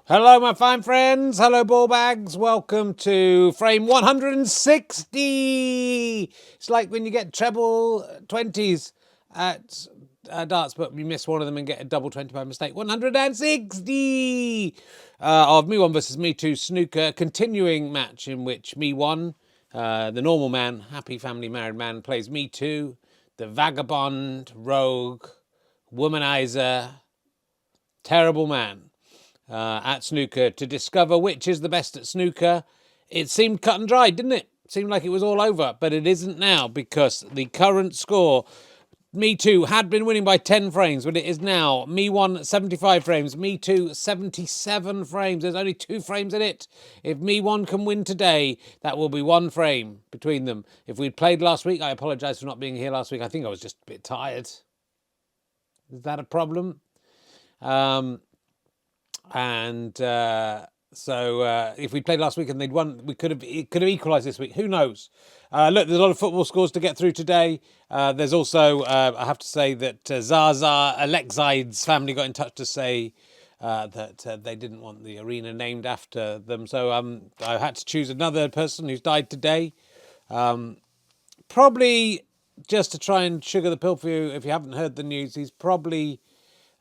Hello, my fine friends. Hello, ball bags. Welcome to frame 160. It's like when you get treble 20s at darts, but you miss one of them and get a double 20 by mistake. 160 of Me1 versus Me2 snooker. Continuing match in which Me1, the normal man, happy family married man, plays Me2, the vagabond, rogue, womanizer, terrible man. At snooker to discover which is the best at snooker. It seemed cut and dried, didn't it? Seemed like it was all over, but it isn't now because the current score, Me2 had been winning by 10 frames, but it is now Me1 75 frames, Me2 77 frames. There's only 2 frames in it. If Me1 can win today, that will be 1 frame between them. If we'd played last week, I apologise for not being here last week. I think I was just a bit tired. Is that a problem? So if we played last week and they'd won, it could have equalised this week. Who knows? Look, there's a lot of football scores to get through today. There's also, I have to say that Zaza Alexide's family got in touch to say that they didn't want the arena named after them. So I had to choose another person who's died today. Probably just to try and sugar the pill for you, if you haven't heard the news, he's probably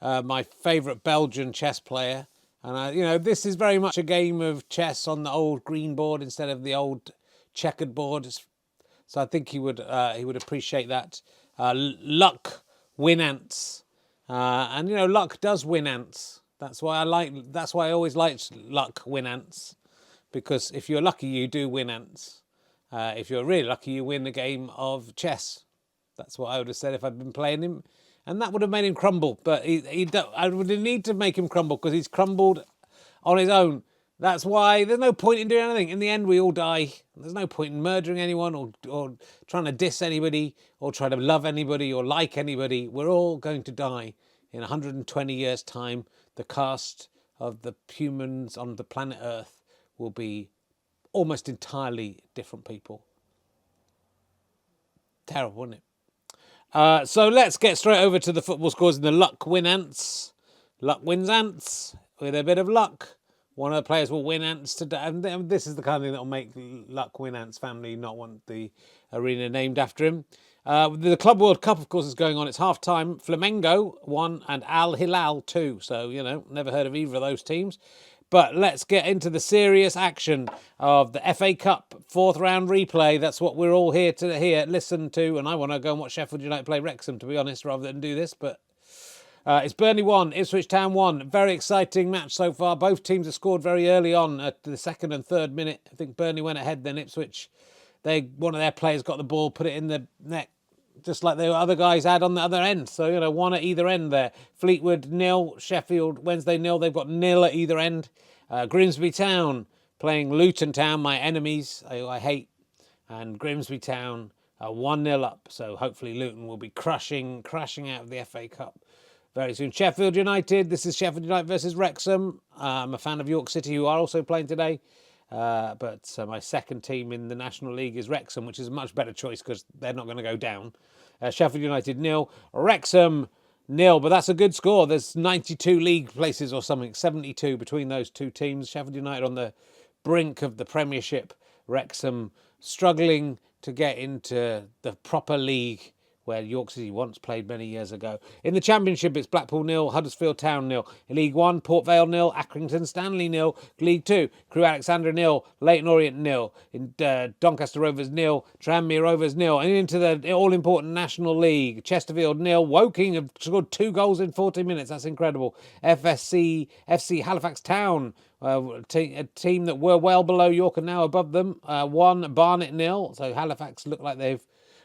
my favourite Belgian chess player. And, this is very much a game of chess on the old green board instead of the old checkered board. So I think he would appreciate that. Luck win ants. And luck does win ants. That's why I always liked luck win ants. Because if you're lucky, you do win ants. If you're really lucky, you win a game of chess. That's what I would have said if I'd been playing him. And that would have made him crumble. But I would need to make him crumble because he's crumbled on his own. That's why there's no point in doing anything. In the end, we all die. There's no point in murdering anyone or trying to diss anybody or try to love anybody or like anybody. We're all going to die. In 120 years' time, the cast of the humans on the planet Earth will be almost entirely different people. Terrible, isn't it? So let's get straight over to the football scores in the luck win ants. Luck wins ants. With a bit of luck, one of the players will win ants today. And this is the kind of thing that will make Luck win ants family not want the arena named after him. The Club World Cup, of course, is going on. It's half time. Flamengo 1 and Al Hilal 2. So, never heard of either of those teams. But let's get into the serious action of the FA Cup 4th round replay. That's what we're all here to listen to. And I want to go and watch Sheffield United play Wrexham, to be honest, rather than do this. But it's Burnley 1, Ipswich Town 1. Very exciting match so far. Both teams have scored very early on at the 2nd and 3rd minute. I think Burnley went ahead, then Ipswich. One of their players got the ball, put it in the net, just like the other guys had on the other end. So, one at either end there. Fleetwood 0, Sheffield Wednesday 0. They've got 0 at either end. Grimsby Town playing Luton Town, my enemies, I hate. And Grimsby Town 1-0 up. So hopefully Luton will be crashing out of the FA Cup very soon. Sheffield United. This is Sheffield United versus Wrexham. I'm a fan of York City, who are also playing today. But my second team in the National League is Wrexham, which is a much better choice because they're not going to go down. Sheffield United 0, Wrexham 0, but that's a good score. There's 92 league places or something, 72 between those two teams. Sheffield United on the brink of the Premiership. Wrexham struggling to get into the proper league where York City once played many years ago. In the Championship, it's Blackpool 0, Huddersfield Town 0. In League 1, Port Vale 0, Accrington Stanley 0. League 2, Crewe Alexandra 0, Leyton Orient 0. In Doncaster Rovers 0, Tranmere Rovers 0. And into the all-important National League, Chesterfield 0. Woking have scored 2 goals in 40 minutes. That's incredible. FC Halifax Town, a team that were well below York and now above them, 1, Barnet 0. So Halifax look like they've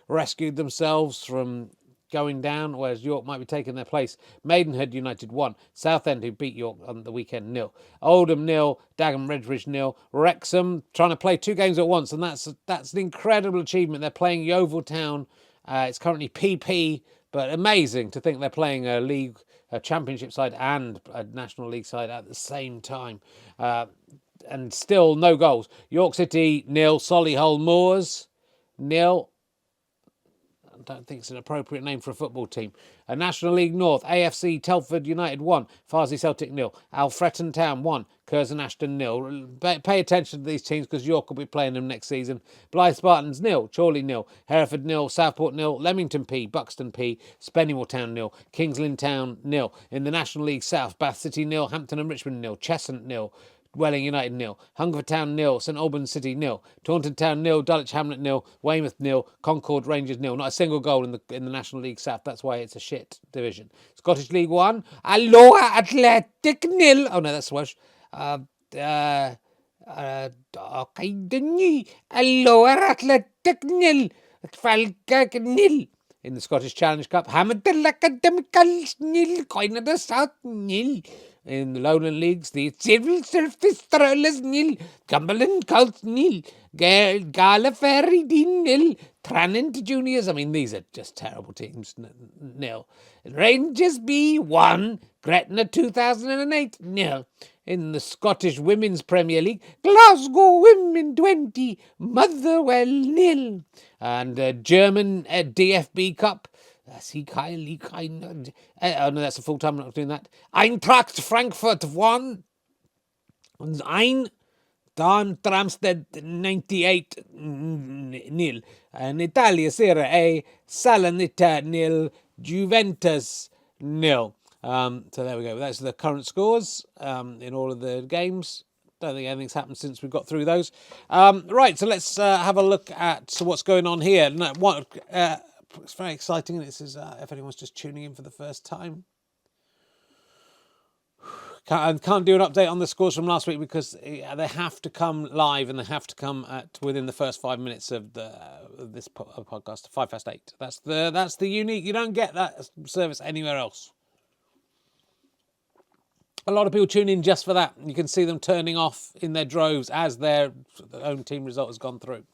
rescued themselves from going down, whereas York might be taking their place. Maidenhead United 1. Southend, who beat York on the weekend, 0. Oldham 0. Dagenham Redbridge 0. Wrexham trying to play 2 games at once, and that's an incredible achievement. They're playing Yeovil Town. It's currently PP, but amazing to think they're playing a championship side and a National League side at the same time. And still no goals. York City 0. Solihull Moors 0. don't think it's an appropriate name for a football team. National League North, AFC Telford United 1, Farsley Celtic 0, Alfreton Town 1, Curzon Ashton 0. Pay attention to these teams because York will be playing them next season. Blythe Spartans 0, Chorley 0, Hereford 0, Southport 0, Leamington P, Buxton P, Spennymoor Town 0, Kingsland Town 0. In the National League South, Bath City 0, Hampton and Richmond 0, Cheshunt 0, Welling United 0, Hungerford Town 0, St Albans City 0, Taunton Town 0, Dulwich Hamlet 0, Weymouth 0, Concord Rangers 0. Not a single goal in the National League South. That's why it's a shit division. Scottish League 1, Alloa Athletic 0. Oh no, that's Welsh. Alloa Athletic 0, Falkirk 0. In the Scottish Challenge Cup, Hamadell Academicals 0, Coin of the South 0. In the Lowland Leagues, the Civil Service Strollers 0, Cumberland Colts 0, Gala Ferry 0, Tranent Juniors. I mean, these are just terrible teams. 0. Rangers B 1, Gretna 2008 0. In the Scottish Women's Premier League, Glasgow Women 20, Motherwell 0. And German DFB Cup. Oh no, that's a full time. I'm not doing that. Eintracht Frankfurt 1, Ein Darmstadt 98 0. And Italia Serie A, Salernitana 0, Juventus 0. So there we go. That's the current scores in all of the games. Don't think anything's happened since we got through those. Right, so let's have a look at what's going on here. It's very exciting, and this is if anyone's just tuning in for the first time. Can't do an update on the scores from last week because they have to come live and they have to come within the first 5 minutes of this podcast, 8:05. That's the unique. You don't get that service anywhere else. A lot of people tune in just for that. You can see them turning off in their droves as their own team result has gone through.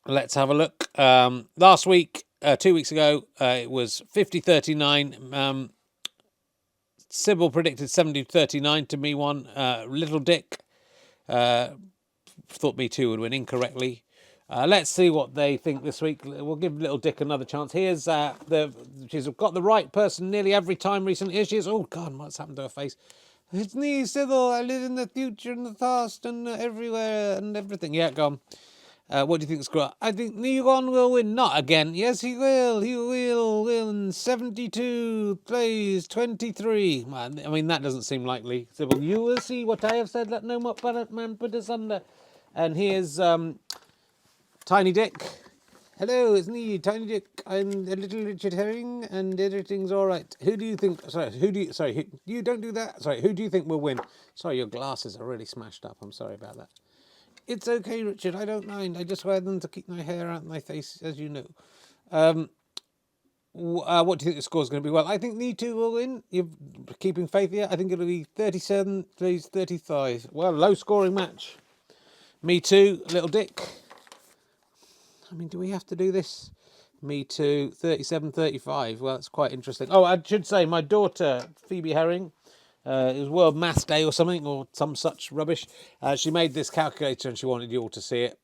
Let's have a look. Last week, 2 weeks ago, it was 50-39. Sybil predicted 70-39 to Me1. Little Dick thought Me2 would win incorrectly. Let's see what they think this week. We'll give Little Dick another chance. Here's she's got the right person nearly every time recently. Here she is. Oh God, what's happened to her face? It's me, Sybil. I live in the future and the past and everywhere and everything. Yeah, go on. What do you think, Scott? I think Me1 will win. Not again. Yes, he will. He will win. 72 plays 23. Man, I mean, that doesn't seem likely. Sybil, you will see what I have said. Let no man put us under. And here's Tiny Dick. Hello, it's me, Tiny Dick. I'm a little Richard Herring, and everything's all right. Who do you think? You don't do that. Sorry, who do you think will win? Sorry, your glasses are really smashed up. I'm sorry about that. It's okay, Richard. I don't mind. I just wear them to keep my hair out of my face, as you know. What do you think the score's going to be? Well, I think Me2 will win. You're keeping faith here. I think it'll be 37 plays 35. Well, low-scoring match. Me2, Little Dick. I mean, do we have to do this? Me2, 37-35. Well, that's quite interesting. Oh, I should say, my daughter, Phoebe Herring, it was World Maths Day or something, or some such rubbish. She made this calculator and she wanted you all to see it.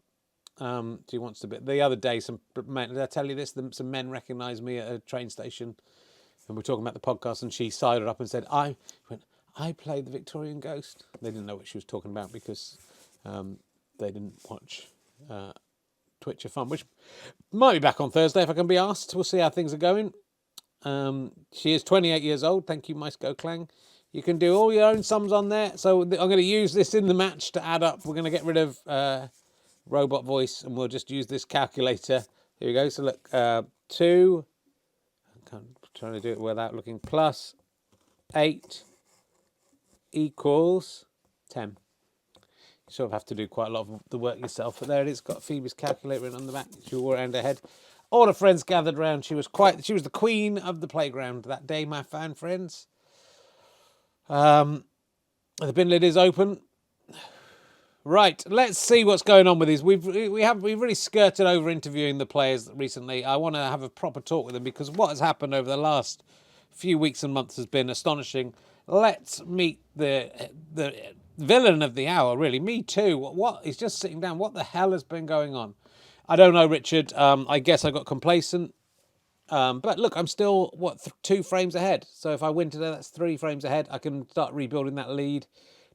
She wants to be. The other day, some men, did I tell you this? Some men recognised me at a train station and we're talking about the podcast, and she sided up and said, I played the Victorian Ghost. They didn't know what she was talking about because they didn't watch Twitch of Fun, which might be back on Thursday if I can be asked. We'll see how things are going. She is 28 years old. Thank you, Mice Go Clang. You can do all your own sums on there. So I'm going to use this in the match to add up. We're going to get rid of robot voice and we'll just use this calculator. Here we go. So look, 2, I'm trying to do it without looking, plus 8 equals 10. You sort of have to do quite a lot of the work yourself. But there it is. Got Phoebe's calculator written on the back. She wore around her head. All her friends gathered round. She was the queen of the playground that day, my fine friends. The bin lid is open. Right, let's see what's going on with these. We've really skirted over interviewing the players recently. I want to have a proper talk with them because what has happened over the last few weeks and months has been astonishing. Let's meet the villain of the hour, really. Me2. What? He's just sitting down. What the hell has been going on? I don't know, Richard. I guess I got complacent. But look, I'm still, 2 frames ahead. So if I win today, that's 3 frames ahead. I can start rebuilding that lead.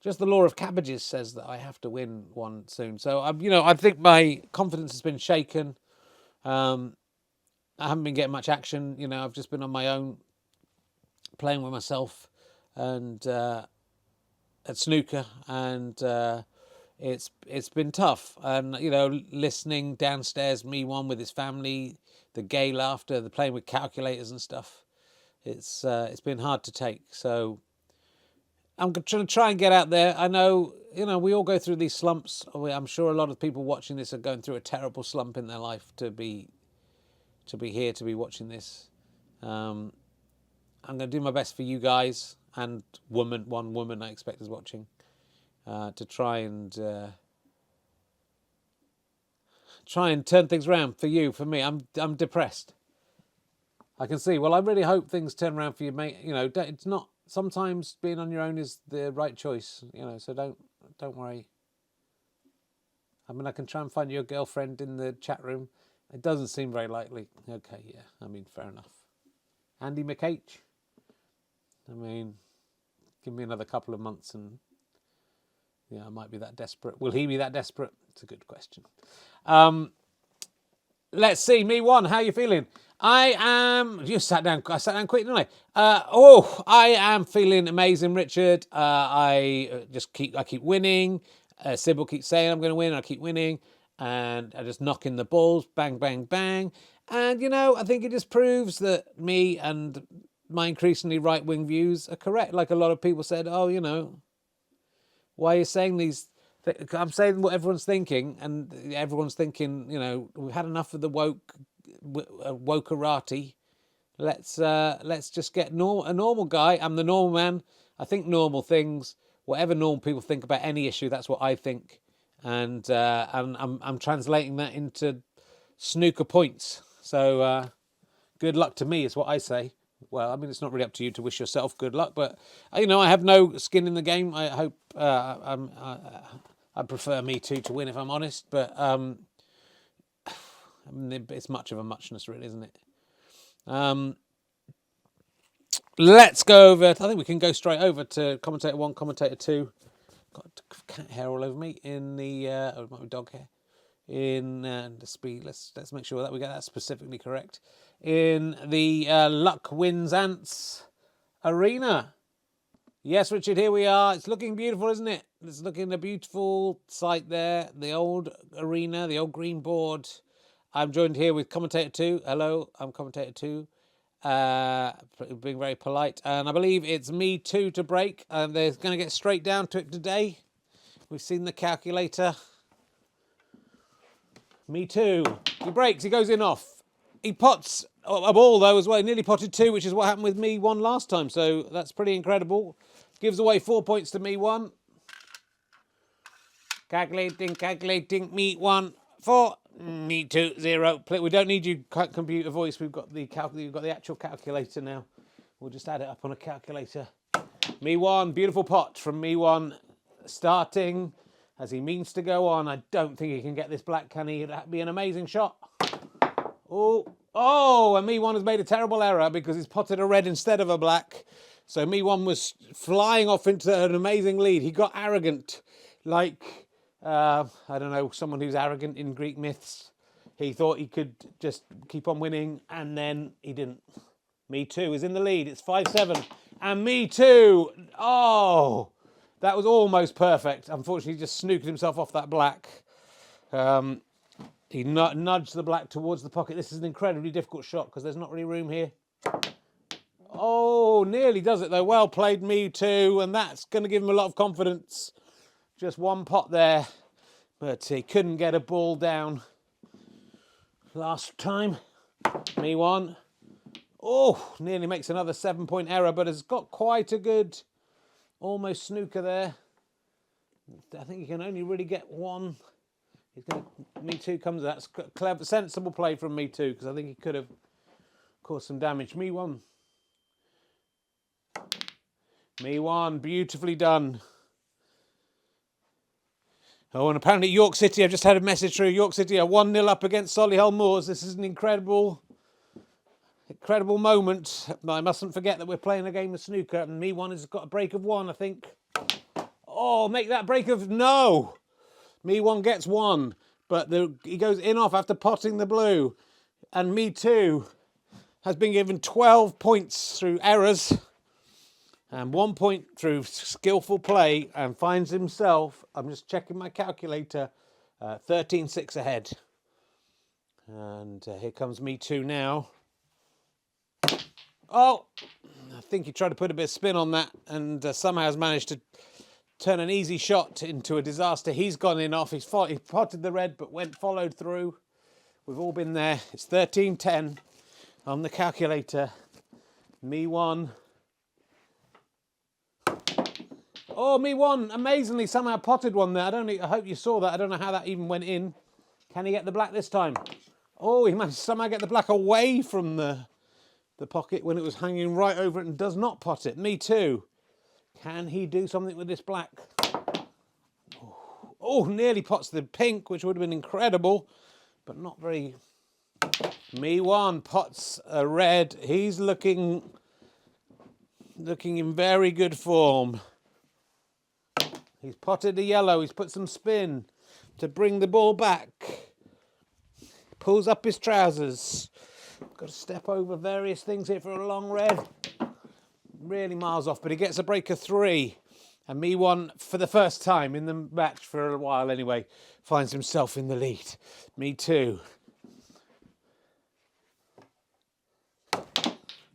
Just the law of cabbages says that I have to win one soon. So, I think my confidence has been shaken. I haven't been getting much action. I've just been on my own, playing with myself and at snooker, and it's been tough. And listening downstairs, Me1 with his family, the gay laughter, the playing with calculators and stuff. It's been hard to take. So I'm trying to try and get out there. I know we all go through these slumps. I'm sure a lot of people watching this are going through a terrible slump in their life to be here, to be watching this. I'm going to do my best for you guys and one woman I expect is watching, to try and turn things around for you, for me. I'm depressed. I can see. Well, I really hope things turn around for you, mate. It's not. Sometimes being on your own is the right choice. So don't worry. I mean, I can try and find you a girlfriend in the chat room. It doesn't seem very likely. Okay, yeah. I mean, fair enough. Andy McH. I mean, give me another couple of months and I might be that desperate. Will he be that desperate? It's a good question. Let's see. Me1, how are you feeling? You sat down. I sat down quick, didn't I? I am feeling amazing, Richard. I keep winning. Sybil keeps saying I'm going to win. I keep winning, and I just knocking the balls, bang, bang, bang. And I think it just proves that me and my increasingly right-wing views are correct. Like a lot of people said, why are you saying these? I'm saying what everyone's thinking, and everyone's thinking, we've had enough of the wokerati. Let's just get a normal guy. I'm the normal man. I think normal things. Whatever normal people think about any issue, that's what I think, and I'm translating that into snooker points. So good luck to me is what I say. Well, I mean, it's not really up to you to wish yourself good luck, but I have no skin in the game. I hope I prefer Me2 to win, if I'm honest, but I mean, it's much of a muchness, really, isn't it? Let's go over. I think we can go straight over to commentator 1, commentator 2. Got cat hair all over me in the. It might be dog hair. In the speed. Let's make sure that we get that specifically correct. In the Luck Wins Ants arena. Yes, Richard, here we are. It's looking beautiful, isn't it? It's looking a beautiful sight there. The old arena, the old green board. I'm joined here with commentator 2. Hello, I'm commentator 2. Being very polite. And I believe it's Me2 to break. And they're going to get straight down to it today. We've seen the calculator. Me2. He breaks. He goes in off. He pots a ball, though, as well. He nearly potted 2, which is what happened with Me1 last time. So that's pretty incredible. Gives away 4 points to Me1. Calculating. Me1 4. Me2 0. We don't need you computer voice. We've got the actual calculator now. We'll just add it up on a calculator. Me1, beautiful pot from Me1, starting as he means to go on. I don't think he can get this black, can he? That'd be an amazing shot. Oh, and Me1 has made a terrible error because he's potted a red instead of a black. So Me1 was flying off into an amazing lead. He got arrogant, like, I don't know, someone who's arrogant in Greek myths. He thought he could just keep on winning, and then he didn't. Me2 is in the lead. It's 5-7. And Me2, that was almost perfect. Unfortunately, he just snookered himself off that black. He nudged the black towards the pocket. This is an incredibly difficult shot because there's not really room here. Oh, nearly does it though. Well played, Me2, and that's going to give him a lot of confidence. Just one pot there, but he couldn't get a ball down last time. Me1. Oh, nearly makes another 7-point error, but has got quite a good almost snooker there. I think he can only really get one. Me2 comes. That's clever, sensible play from Me2 because I think he could have caused some damage. Me1, beautifully done. Oh, and apparently York City, I've just had a message through, York City are 1-0 up against Solihull Moors. This is an incredible moment. I mustn't forget that we're playing a game of snooker, and Me1 has got a break of 1, I think. Oh, make that break of... No! Me1 gets 1, but he goes in off after potting the blue. And Me2 has been given 12 points through errors and 1 point through skillful play, and finds himself, I'm just checking my calculator, 13-6 ahead. And here comes Me2 now. Oh, I think he tried to put a bit of spin on that, and somehow has managed to turn an easy shot into a disaster. He's gone in off. He potted the red, but followed through. We've all been there. It's 13-10 on the calculator. Me1. Oh, Me1 amazingly somehow potted one there. I hope you saw that. I don't know how that even went in. Can he get the black this time? Oh, he managed to somehow get the black away from the pocket when it was hanging right over it, and does not pot it. Me2. Can he do something with this black? Oh, nearly pots the pink, which would have been incredible, but not very. Me1 pots a red. He's looking in very good form. He's potted a yellow. He's put some spin to bring the ball back. Pulls up his trousers. Got to step over various things here for a long red. Really miles off, but he gets a break of 3. And Me1, for the first time in the match for a while anyway, finds himself in the lead. Me2.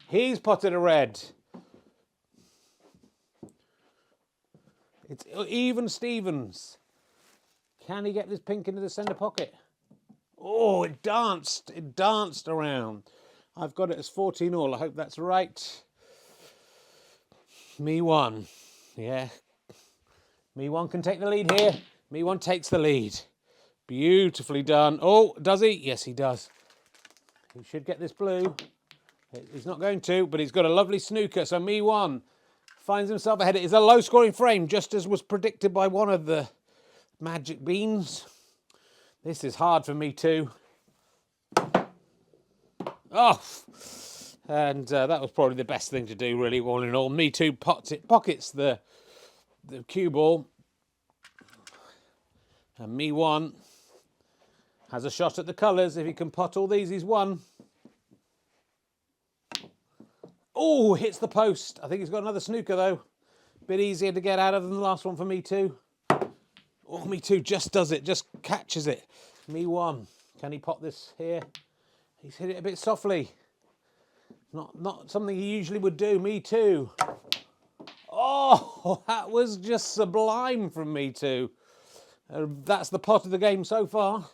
He's potted a red. It's even Stevens. Can he get this pink into the centre pocket? Oh, it danced around. I've got it as 14-all. I hope that's right. Me1. Yeah. Me1 can take the lead here. Me1 takes the lead. Beautifully done. Oh, does he? Yes, he does. He should get this blue. He's not going to, but he's got a lovely snooker. So Me1 finds himself ahead. It is a low-scoring frame, just as was predicted by one of the magic beans. This is hard for Me2. Oh, and that was probably the best thing to do, really, all in all. Me2 pockets the cue ball. And Me1 has a shot at the colours. If he can pot all these, he's won. Oh, hits the post. I think he's got another snooker, though. Bit easier to get out of than the last one for Me2. Oh, Me2 just does it, just catches it. Me1, can he pot this here? He's hit it a bit softly. Not something he usually would do. Me2. Oh, that was just sublime from Me2. That's the pot of the game so far.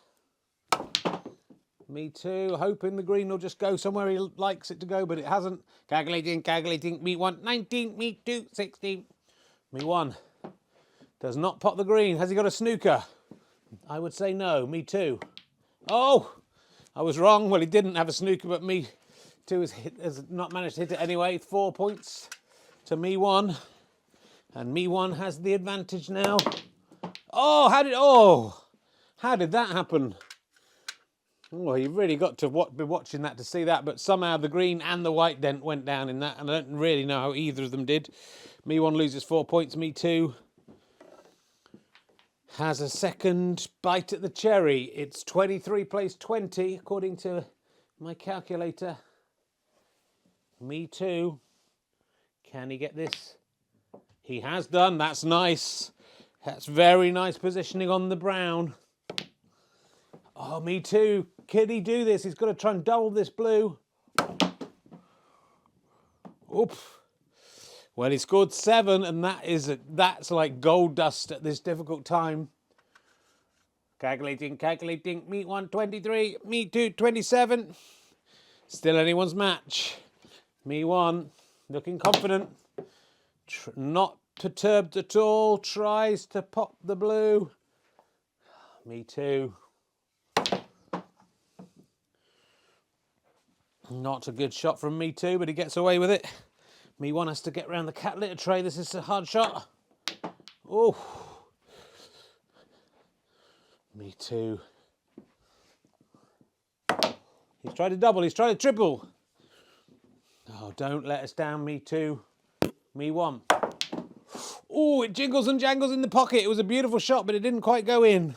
Me2, hoping the green will just go somewhere he likes it to go, but it hasn't. Calculating. Me1, 19, Me2, 16. Me1 does not pot the green. Has he got a snooker? I would say no. Me2. Oh, I was wrong. Well, he didn't have a snooker, but Me2 has not managed to hit it anyway. 4 points to Me1. And Me1 has the advantage now. Oh, how did that happen? Oh, you've really got to be watching that to see that, but somehow the green and the white dent went down in that, and I don't really know how either of them did. Me1 loses 4 points. Me2 has a second bite at the cherry. It's 23 plays 20, according to my calculator. Me2. Can he get this? He has done. That's nice. That's very nice positioning on the brown. Oh, Me2. Can he do this? He's got to try and double this blue. Oop. Well, he scored 7, and that's like gold dust at this difficult time. Calculating. Me1, 23. Me2, 27. Still anyone's match. Me1, looking confident. Not perturbed at all. Tries to pop the blue. Me2. Not a good shot from Me2, but he gets away with it. Me1 has to get around the cat litter tray. This is a hard shot. Oh. Me2. He's tried to double, he's tried to triple. Oh, don't let us down, Me2. Me1. Oh, it jingles and jangles in the pocket. It was a beautiful shot, but it didn't quite go in.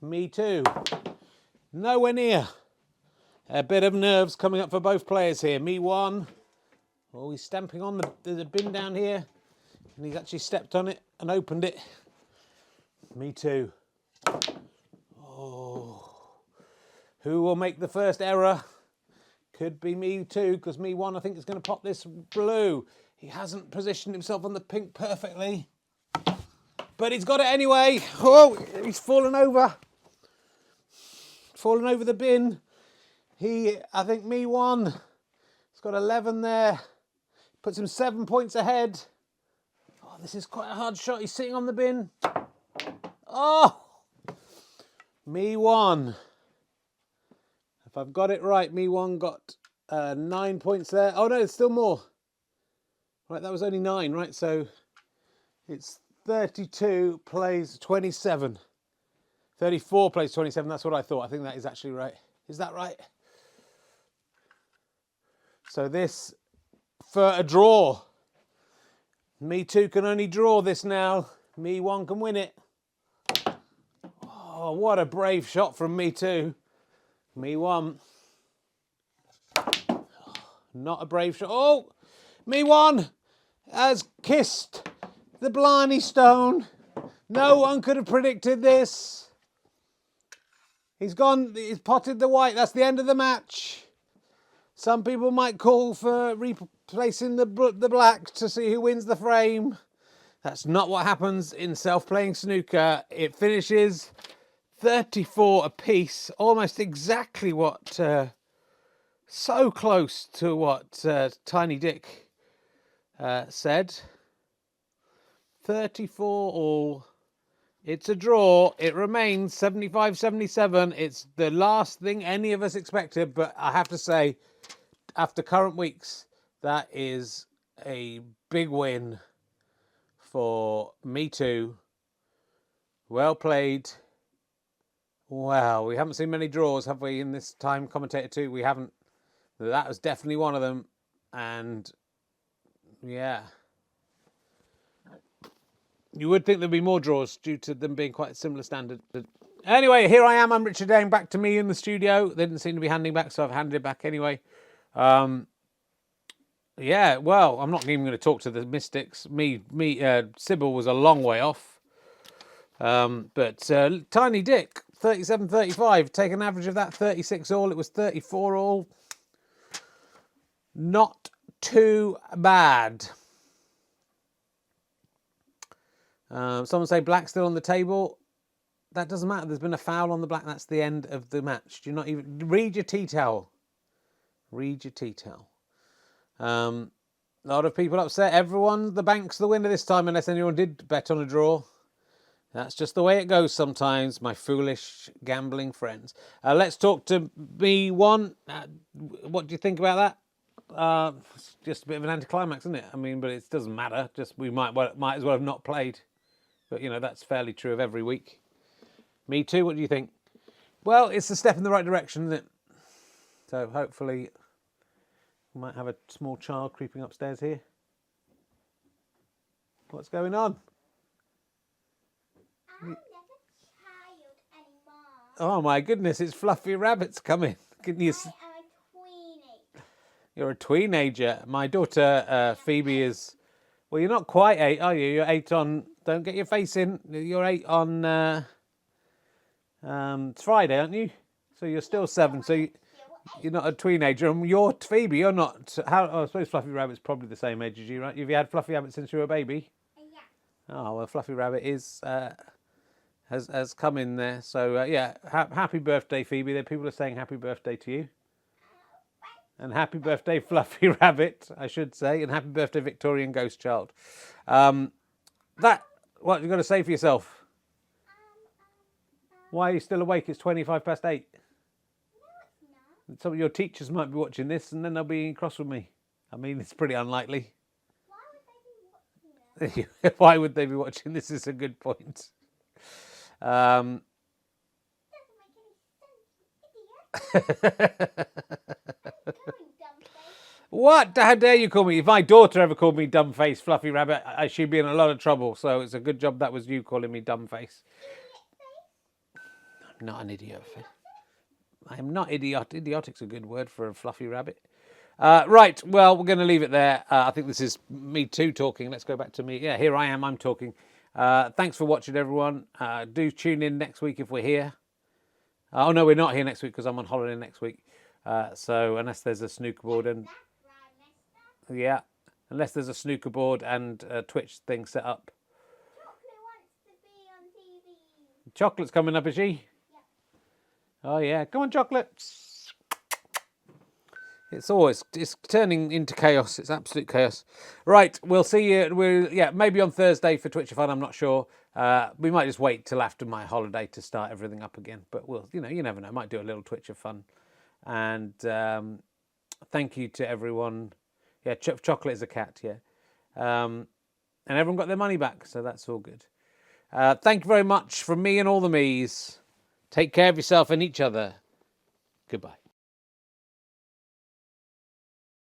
Me2. Nowhere near. A bit of nerves coming up for both players here. Me1. Oh, he's stamping on there's a bin down here. And he's actually stepped on it and opened it. Me2. Oh. Who will make the first error? Could be Me2, because Me1 I think is going to pop this blue. He hasn't positioned himself on the pink perfectly. But he's got it anyway. Oh, he's fallen over. Fallen over the bin. I think Me1 has got 11 there. Puts him 7 points ahead. Oh, this is quite a hard shot. He's sitting on the bin. Oh! Me1. If I've got it right, Me1 got 9 points there. Oh no, there's still more. Right, that was only 9, right? So it's 32 plays 27. 34 plays 27, that's what I thought. I think that is actually right. Is that right? So this for a draw. Me2 can only draw this now. Me1 can win it. Oh, what a brave shot from Me2. Me1. Not a brave shot. Oh, Me1 has kissed the Blarney Stone. No one could have predicted this. He's potted the white. That's the end of the match. Some people might call for replacing the black to see who wins the frame. That's not what happens in self-playing snooker. It finishes 34 apiece, almost exactly what, so close to what Tiny Dick said. 34 all. It's a draw. It remains 75-77. It's the last thing any of us expected, but I have to say, after current weeks, that is a big win for Me2. Well played. Wow, we haven't seen many draws, have we, in this time? Commentator 2, we haven't. That was definitely one of them. And, yeah. You would think there'd be more draws due to them being quite a similar standard. But anyway, here I am. I'm Richard Dane, back to me in the studio. They didn't seem to be handing back, so I've handed it back anyway. Yeah, well, I'm not even going to talk to the Mystics. Sybil was a long way off. But Tiny Dick, 37-35. Take an average of that, 36 all. It was 34 all. Not too bad. Someone say black still on the table. That doesn't matter. There's been a foul on the black. That's the end of the match. Do you not even read your tea towel? Read your tea towel. A lot of people upset. The bank's the winner this time, unless anyone did bet on a draw. That's just the way it goes sometimes, my foolish gambling friends. Let's talk to Me1. What do you think about that? It's just a bit of an anticlimax, isn't it? I mean, but it doesn't matter. Just we might as well have not played. But, you know, that's fairly true of every week. Me2, what do you think? Well, it's a step in the right direction, isn't it? So hopefully we might have a small child creeping upstairs here. What's going on? I'm not a child anymore. Oh my goodness, it's Fluffy Rabbit's coming. Can you... I am a teenager. You're a tweenager. My daughter Phoebe is... Well, you're not quite 8, are you? You're 8 on... Don't get your face in. You're 8 on Friday, aren't you? So you're still 7. So you're not a teenager. And you're Phoebe. You're not... I suppose Fluffy Rabbit's probably the same age as you, right? Have you had Fluffy Rabbit since you were a baby? Yeah. Oh, well, Fluffy Rabbit is... has come in there. So, yeah, happy birthday, Phoebe. There, people are saying happy birthday to you. And happy birthday, Fluffy Rabbit, I should say. And happy birthday, Victorian Ghost Child. What you got to say for yourself? Why are you still awake? It's 25 past 8. No, it's not. Some of your teachers might be watching this and then they'll be cross with me. I mean, it's pretty unlikely. Why would they be watching it? Why would they be watching this? Is a good point. What? How dare you call me? If my daughter ever called me dumb face, fluffy rabbit, she'd be in a lot of trouble. So it's a good job that was you calling me dumb face. I'm not an idiot face. I am not idiot. Idiotic's a good word for a fluffy rabbit. Right, well, we're going to leave it there. I think this is Me2 talking. Let's go back to me. Yeah, here I am. I'm talking. Thanks for watching, everyone. Do tune in next week if we're here. Oh, no, we're not here next week because I'm on holiday next week. So unless there's a snooker board and... Yeah, unless there's a snooker board and a Twitch thing set up. Chocolate wants to be on TV. Chocolate's coming up, is she? Yeah. Oh, yeah. Come on, Chocolate. It's turning into chaos. It's absolute chaos. Right, we'll see you. Maybe on Thursday for Twitch-a-Fun. I'm not sure. We might just wait till after my holiday to start everything up again. But we'll, you never know. Might do a little Twitch-a-Fun. And thank you to everyone. Yeah, Chocolate is a cat. Yeah, and everyone got their money back, so that's all good. Thank you very much from me and all the me's. Take care of yourself and each other. Goodbye.